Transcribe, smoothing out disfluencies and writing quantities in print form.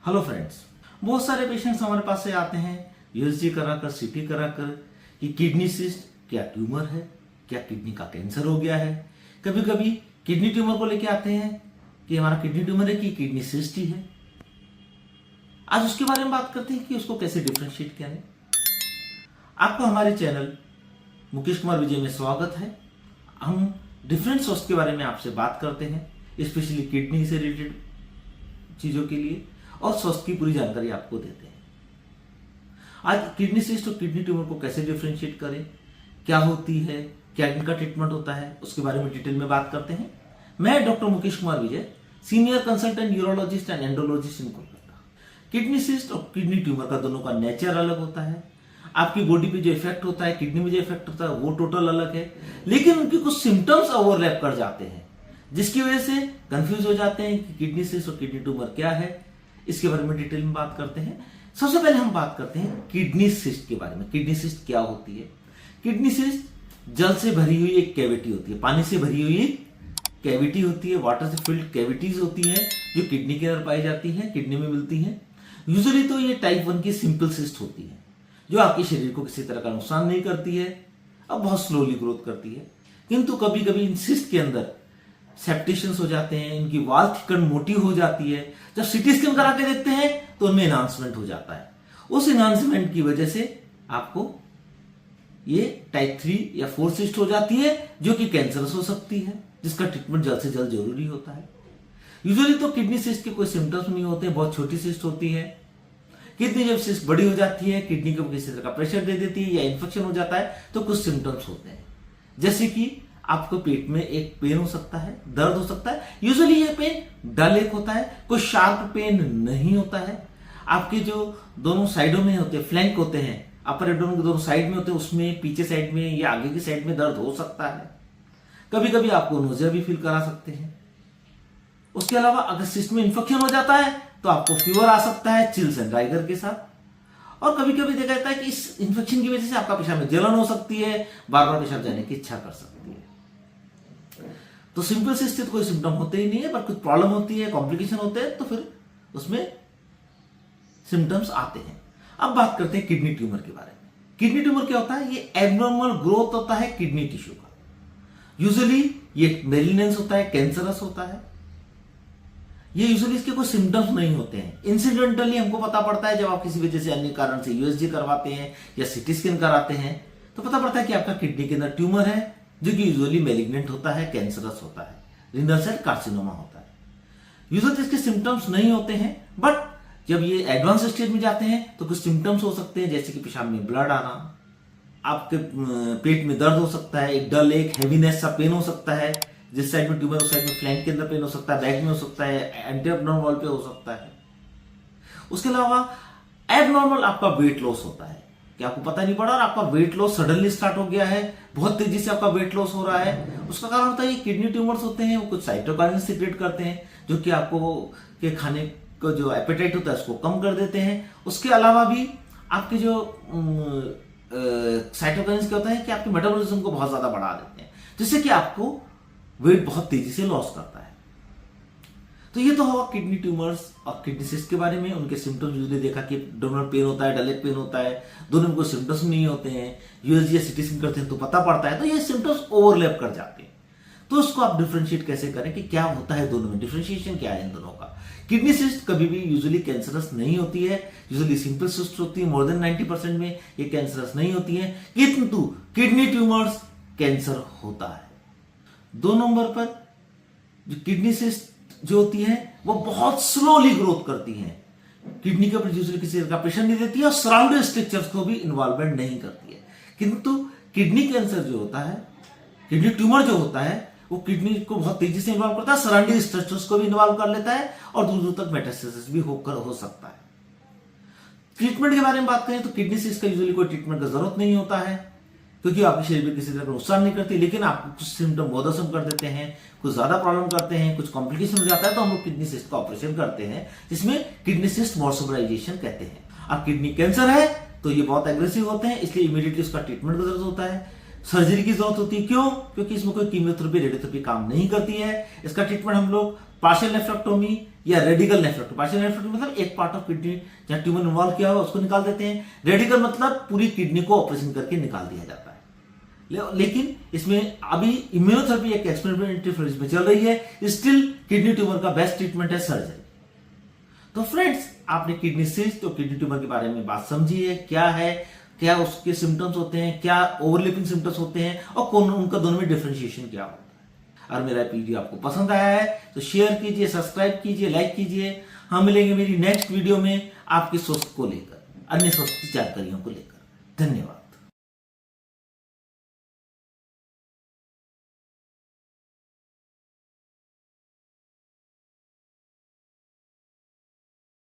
Hello friends, बहुत सारे patients हमारे पास से आते हैं यूएसजी कराकर, सीटी कराकर कि किडनी सिस्ट क्या ट्यूमर है, क्या किडनी का कैंसर हो गया है। कभी कभी किडनी ट्यूमर को लेके आते हैं कि हमारा किडनी ट्यूमर है कि किडनी सिस्ट ही है। आज उसके बारे में बात करते हैं कि उसको कैसे डिफ्रेंशिएट करें। आपका हमारे चैनल मुकेश कुमार विजय में स्वागत है। हम डिफरेंट स्वास्थ्य के बारे में आपसे बात करते हैं, स्पेशली किडनी से रिलेटेड चीजों के लिए, और स्वास्थ्य की पूरी जानकारी आपको देते हैं। आज किडनी सिस्ट और किडनी ट्यूमर को कैसे डिफरेंशिएट करें, क्या होती है, क्या इनका ट्रीटमेंट होता है, उसके बारे में डिटेल में बात करते हैं। मैं doctor Mukesh Kumar Vijay, senior consultant urologist and एंडोलॉजिस्ट in Kolkata. Kidney cyst और किडनी ट्यूमर का दोनों का नेचर अलग होता है। आपकी बॉडी पे जो इफेक्ट होता है, किडनी में जो इफेक्ट होता है, वो टोटल अलग है, लेकिन उनके कुछ सिम्टम्स ओवरलैप कर जाते हैं, जिसकी वजह से कंफ्यूज हो जाते हैं कि किडनी सिस्ट और किडनी ट्यूमर क्या है। इसके बारे में डिटेल में बात करते हैं। सबसे पहले हम बात करते हैं किडनी सिस्ट के बारे में। किडनी सिस्ट क्या होती है? किडनी सिस्ट जल से भरी हुई एक कैविटी होती है, पानी से भरी हुई कैविटी होती है, वाटर से फिल्ड कैविटीज होती है जो किडनी के अंदर पाई जाती है, किडनी में मिलती है। यूजुअली तो ये टाइप 1 की सिंपल सिस्ट होती है जो आपके शरीर को किसी तरह का नुकसान नहीं करती है और बहुत स्लोली ग्रोथ करती है। किंतु कभी कभी इन सिस्ट के अंदर सेप्टेशंस हो जाते हैं, इनकी वाल थिकन मोटी हो जाती है। जब सीटी स्कैन करा के देखते हैं तो उनमें एनहांसमेंट हो जाता है। उस एनहांसमेंट की वजह से आपको ये टाइप 3 या 4 सिस्ट हो जाती है जो कि कैंसरस हो सकती है, जिसका ट्रीटमेंट जल्द से जल्द जरूरी होता है। यूजुअली तो किडनी सिस्ट के कोई सिम्टम्स नहीं होते, बहुत छोटी सिस्ट होती है। किडनी जब सिस्ट बड़ी हो जाती है, किडनी को किसी तरह का प्रेशर दे देती है या इन्फेक्शन हो जाता है तो कुछ सिम्टम्स होते हैं, जैसे कि आपको पेट में एक पेन हो सकता है, दर्द हो सकता है। यूजुअली ये पेन डल एक होता है, कोई शार्प पेन नहीं होता है। आपके जो दोनों साइडों में होते हैं, फ्लैंक होते हैं, अपर एब्डोमेन के दोनों साइड में होते हैं, उसमें पीछे साइड में या आगे की साइड में दर्द हो सकता है। कभी कभी आपको नोजिया भी फील करा सकते हैं। उसके अलावा अगर सिस्ट में इन्फेक्शन हो जाता है तो आपको फीवर आ सकता है चिल्स एंड राइगर के साथ। और कभी कभी देखा जाता है कि इस इन्फेक्शन की वजह से आपका पेशाब में जलन हो सकती है, बार बार पेशाब जाने की इच्छा कर सकती है। तो सिंपल सिस्ट से कोई सिम्टम होते ही नहीं है, पर कुछ प्रॉब्लम होती है, कॉम्प्लिकेशन होते हैं, तो फिर उसमें सिम्टम्स आते हैं। अब बात करते हैं किडनी ट्यूमर के बारे में। किडनी ट्यूमर क्या होता है? ये एबनॉर्मल ग्रोथ होता है किडनी टिश्यू का। यूजुअली ये मेलिग्नेंस होता है, कैंसरस होता है। ये यूजुअली इसके कोई सिम्टम्स नहीं होते हैं। इंसिडेंटली हमको पता पड़ता है जब आप किसी वजह से अन्य कारण से यूएसजी करवाते हैं या सीटी स्कैन कराते हैं तो पता पड़ता है कि आपका किडनी के अंदर ट्यूमर है, जो कि यूजुअली मेलिग्नेंट होता है, कैंसरस होता है, रीनल सेल कार्सिनोमा होता है। यूजुअली इसके सिम्टम्स नहीं होते हैं, बट जब ये एडवांस स्टेज में जाते हैं तो कुछ सिम्टम्स हो सकते हैं, जैसे कि पेशाब में ब्लड आना, आपके पेट में दर्द हो सकता है, एक डल एक हैवीनेस सा पेन हो सकता है, जिस साइड में ट्यूमर उस साइड में फ्लैंक के अंदर पेन हो सकता है, बैक में हो सकता है, एंटी एब्डोमिनल वॉल पे हो सकता है। उसके अलावा एबनॉर्मल आपका वेट लॉस होता है कि आपको पता नहीं पड़ा और आपका वेट लॉस सडनली स्टार्ट हो गया है, बहुत तेजी से आपका वेट लॉस हो रहा है। उसका कारण होता है ये किडनी ट्यूमर्स होते हैं, वो कुछ साइटोकाइनिन सीक्रेट करते हैं जो कि आपको के खाने को जो एपेटाइट होता है उसको कम कर देते हैं। उसके अलावा भी आपके जो साइटोकाइनिन क्या होता है कि आपके मेटाबॉलिज्म को बहुत ज्यादा बढ़ा देते हैं, जिससे कि आपको वेट बहुत तेजी से लॉस करता है। तो ये तो हुआ किडनी ट्यूमर्स और किडनी सिस्ट के बारे में। उनके सिम्टम्स यूजुअली देखा कि एब्डोमिनल पेन होता है, डलेक पेन होता है, दोनों में कोई सिम्टम्स नहीं होते हैं। यूएसजी या सीटी स्कैन करते हैं तो पता पड़ता है, तो ये सिम्टम्स ओवरलैप कर जाते हैं। तो उसको आप डिफरेंशिएट कैसे करें कि क्या होता है दोनों में, डिफरेंशिएशन क्या है इन दोनों का। किडनी सिस्ट कभी भी यूजुअली कैंसरस नहीं होती है, यूजुअली सिंपल सिस्ट होती है। मोर देन 90% में ये कैंसरस नहीं होती है, किंतु किडनी ट्यूमर्स कैंसर होता है। 2 नंबर पर जो किडनी सिस्ट जो होती है वो बहुत स्लोली ग्रोथ करती है, किडनी के ऊपर यूजुअली किसी तरह का प्रेशर नहीं देती है और सराउंडिंग स्ट्रक्चर्स को भी इन्वॉल्वमेंट नहीं करती है। किंतु किडनी कैंसर जो होता है, किडनी ट्यूमर जो होता है, वो किडनी को बहुत तेजी से इन्वॉल्व करता है, सराउंडिंग स्ट्रक्चर्स को भी इन्वॉल्व कर लेता है और दूर दूर तक मेटास्टेसिस भी हो सकता है। ट्रीटमेंट के बारे में बात करें तो किडनी सिस्ट का यूजुअली कोई ट्रीटमेंट का जरूरत नहीं होता है, क्योंकि आपके शरीर में किसी तरह का नुकसान नहीं करती, लेकिन आपको कुछ सिम्टम बोधसम कर देते हैं, कुछ ज्यादा प्रॉब्लम करते हैं, कुछ कॉम्प्लिकेशन हो जाता है, तो हम लोग किडनी सिस्ट का ऑपरेशन करते हैं, जिसमें किडनी सिस्ट मॉर्सोबराइजेशन कहते हैं। अब किडनी कैंसर है तो ये बहुत एग्रेसिव होते हैं, इसलिए इमीडिएटली उसका ट्रीटमेंट की जरूरत होता है, सर्जरी की जरूरत होती है। क्यों? क्योंकि इसमें कोई कीमोथेरेपी, रेडियोथेरेपी काम नहीं करती है। इसका ट्रीटमेंट हम लोग पार्शियल नेफ्रेक्टोमी या रेडिकल नेफ्रेक्टोमी। पार्शियल नेफ्रेक्टोमी मतलब एक पार्ट ऑफ किडनी जहां ट्यूमर इन्वॉल्व किया हो उसको निकाल देते हैं। रेडिकल मतलब पूरी किडनी को ऑपरेशन करके निकाल दिया जाता है। लेकिन इसमें अभी इम्यूनोथेरेपी एक एक्सपेरिमेंटल फेज में चल रही है। स्टिल किडनी ट्यूमर का बेस्ट ट्रीटमेंट है सर्जरी। तो फ्रेंड्स, आपने किडनी सिस्ट और किडनी ट्यूमर के बारे में बात समझी है, क्या है, क्या उसके सिम्टम्स होते हैं, क्या ओवरलैपिंग सिम्टम्स होते हैं और कौन उनका दोनों में डिफरेंशिएशन क्या होता है। अगर मेरा वीडियो आपको पसंद आया है तो शेयर कीजिए, सब्सक्राइब कीजिए, लाइक कीजिए। हम मिलेंगे मेरी नेक्स्ट वीडियो में आपके स्वास्थ्य को लेकर, अन्य स्वास्थ्य जानकारियों को लेकर। धन्यवाद।